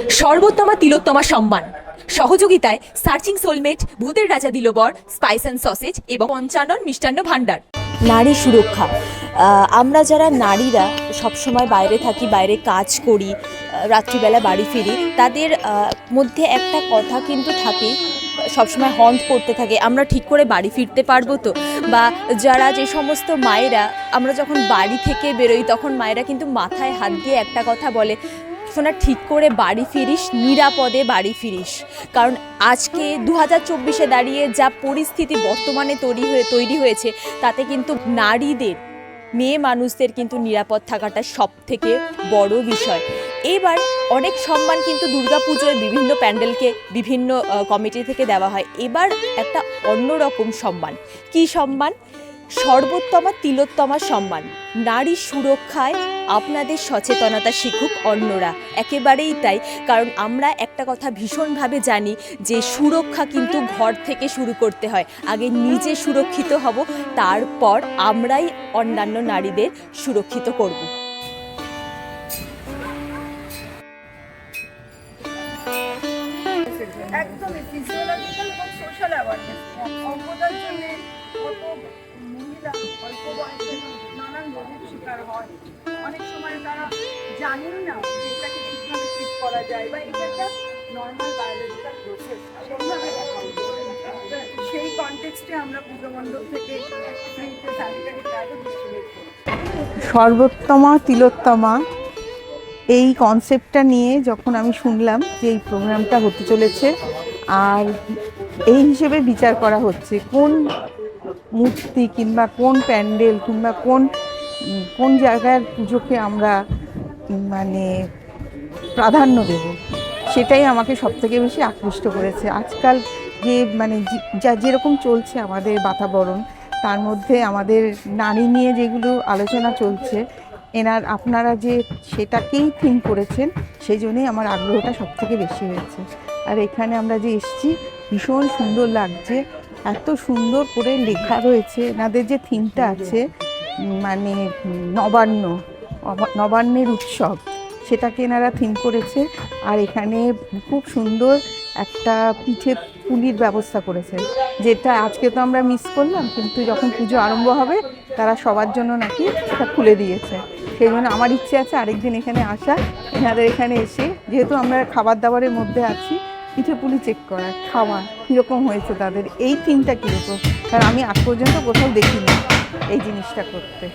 সর্বোত্তমা তিলোত্তমা সম্মান সহযোগিতায় searching soulmate, ভূতের রাজা দিল বর, স্পাইস অ্যান্ড সসেজ এবং পঞ্চানন মিষ্টান্ন ভাণ্ডার। নারী সুরক্ষা। আমরা যারা নারীরা সবসময় বাইরে থাকি, বাইরে কাজ করি, রাত্রিবেলা বাড়ি ফিরি, তাদের মধ্যে একটা কথা কিন্তু থাকে, সবসময় হন্ট করতে থাকে, আমরা ঠিক করে বাড়ি ফিরতে পারবো তো। বা যারা যে সমস্ত মায়েরা, আমরা যখন বাড়ি থেকে বেরোই তখন মায়েরা কিন্তু মাথায় হাত দিয়ে একটা কথা বলে, সোনা ঠিক করে বাড়ি ফিরিস, নিরাপদে বাড়ি ফিরিস। কারণ আজকে 2024-এ দাঁড়িয়ে যা পরিস্থিতি বর্তমানে তৈরি হয়েছে, তাতে কিন্তু নারীদের, মেয়ে মানুষদের কিন্তু নিরাপদ থাকাটা সব থেকে বড় বিষয়। এবার অনেক সম্মান কিন্তু দুর্গাপুজোয় বিভিন্ন প্যান্ডেলকে বিভিন্ন কমিটি থেকে দেওয়া হয়। এবার একটা অন্যরকম সম্মান। কি সম্মান? সর্বোত্তমা তিলোত্তমা সম্মান। নারী সুরক্ষায় আপনাদের সচেতনতা শিখুক অন্যরা। একেবারেই তাই। কারণ আমরা একটা কথা ভীষণভাবে জানি যে সুরক্ষা কিন্তু ঘর থেকে শুরু করতে হয়। আগে নিজে সুরক্ষিত হব, তারপর আমরাই অন্যান্য নারীদের সুরক্ষিত করব। একদমই ফিজিওলজিক্যাল এবং সোশ্যাল অ্যাওয়ারনেস। অজ্ঞতার জন্য কত মহিলা অল্প বয়সে নানান রোগের শিকার হয়। অনেক সময় তারা জানেন না যে এটাকে ঠিকভাবে ট্রিট করা যায় বা এটা একটা নর্মাল বায়োলজিক্যাল প্রসেস, সেইভাবে দেখা উচিত। সেই কনটেক্সটে আমরা পুজো মণ্ডপ থেকে ফ্রিতে স্যানিটারি প্যাডও ডিস্ট্রিবিউট করি। সর্বোত্তমা তিলোত্তমা এই কনসেপ্টটা নিয়ে যখন আমি শুনলাম যে এই প্রোগ্রামটা হতে চলেছে, আর এই হিসেবে বিচার করা হচ্ছে কোন মূর্তি কিংবা কোন প্যান্ডেল কিংবা কোন জায়গার পুজোকে আমরা মানে প্রাধান্য দেব, সেটাই আমাকে সবথেকে বেশি আকৃষ্ট করেছে। আজকাল যে মানে যেরকম চলছে আমাদের বাতাবরণ, তার মধ্যে আমাদের নারী নিয়ে যেগুলো আলোচনা চলছে, আপনারা যে সেটাকেই থিম করেছেন, সেই জন্যই আমার আগ্রহটা সবথেকে বেশি হয়েছে। আর এখানে আমরা যে এসেছি, ভীষণ সুন্দর লাগছে, এত সুন্দর করে লেখা রয়েছে। এনাদের যে থিমটা আছে, মানে নবান্নের উৎসব, সেটাকে এনারা থিম করেছে। আর এখানে খুব সুন্দর একটা পিঠে পুলির ব্যবস্থা করেছে, যেটা আজকে তো আমরা মিস করলাম, কিন্তু যখন পুজো আরম্ভ হবে তারা সবার জন্য নাকি এটা খুলে দিয়েছে। সেই জন্য আমার ইচ্ছে আছে আরেকদিন এখানে আসা, এনাদের এখানে এসে, যেহেতু আমরা খাবার দাবারের মধ্যে আছি, পিঠে পুলি চেক করা, খাওয়া কীরকম হয়েছে তাদের, এই থিমটা কীরকম, কারণ আমি আজ পর্যন্ত কোথাও দেখিনি এই জিনিসটা করতে।